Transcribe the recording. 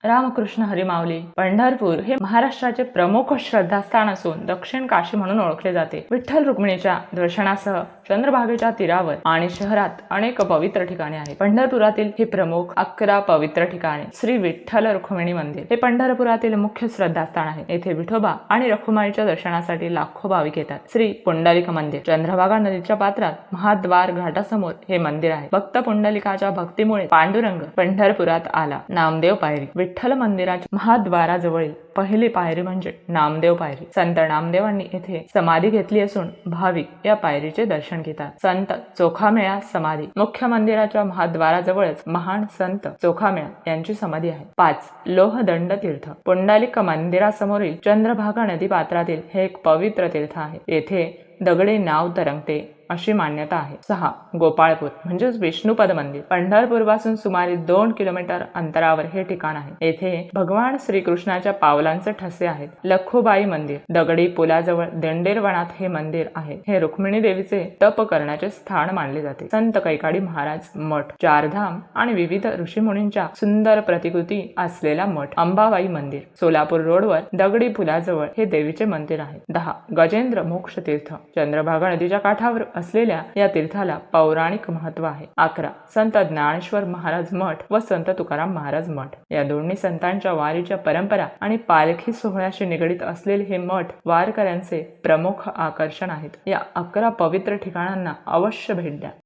रामकृष्ण हरी माऊली. पंढरपूर हे महाराष्ट्राचे प्रमुख श्रद्धास्थान असून दक्षिण काशी म्हणून ओळखले जाते. विठ्ठल रुक्मिणीच्या दर्शनासह चंद्रभागेच्या तीरावर आणि शहरात अनेक पवित्र ठिकाणे आहेत. पंढरपुरातील ही प्रमुख 11 पवित्र ठिकाणे. श्री विठ्ठल रुक्मिणी मंदिर हे पंढरपुरातील मुख्य श्रद्धास्थान आहे. येथे विठोबा आणि रखुमाईच्या दर्शनासाठी लाखो भाविक येतात. श्री पुंडलिक मंदिर चंद्रभागा नदीच्या पात्रात महाद्वार घाटासमोर हे मंदिर आहे. भक्त पुंडलिकाच्या भक्तीमुळे पांडुरंग पंढरपुरात आला. नामदेव पायरी विठ्ठल मंदिराच्या महाद्वाराजवळील पहिली पायरी म्हणजे नामदेव पायरी. संत नामदेवांनी येथे समाधी घेतली असून भाविक या पायरीचे दर्शन घेतात. संत चोखामेळा समाधी मुख्य मंदिराच्या महाद्वाराजवळच महान संत चोखामेळा यांची समाधी आहे. 5 लोहदंड तीर्थ पुंडलिक मंदिरासमोरील चंद्रभागा नदी पात्रातील हे एक पवित्र तीर्थ आहे. येथे दगडी नाव तरंगते अशी मान्यता आहे. 6 गोपाळपूर म्हणजेच विष्णुपद मंदिर पंढरपूरपासून सुमारे 2 किलोमीटर अंतरावर हे ठिकाण आहे. येथे भगवान श्रीकृष्णाच्या पावलांचे ठसे आहेत. लखुबाई मंदिर दगडी पुलाजवळ दंडेरवनात हे मंदिर आहे. हे रुक्मिणी देवीचे तप करण्याचे स्थान मानले जाते. संत कैकाडी महाराज मठ चारधाम आणि विविध ऋषीमुनींच्या सुंदर प्रतिकृती असलेला मठ. अंबाबाई मंदिर सोलापूर रोडवर दगडी पुलाजवळ हे देवीचे मंदिर आहे. 10 गजेंद्र मोक्ष तीर्थ चंद्रभागा नदीच्या काठावर असलेल्या या तीर्थाला पौराणिक महत्व आहे. 11 संत ज्ञानेश्वर महाराज मठ व संत तुकाराम महाराज मठ. या दोन्ही संतांच्या वारीच्या परंपरा आणि पालखी सोहळ्याशी निगडीत असलेले हे मठ वारकऱ्यांचे प्रमुख आकर्षण आहेत. या 11 पवित्र ठिकाणांना अवश्य भेट द्या.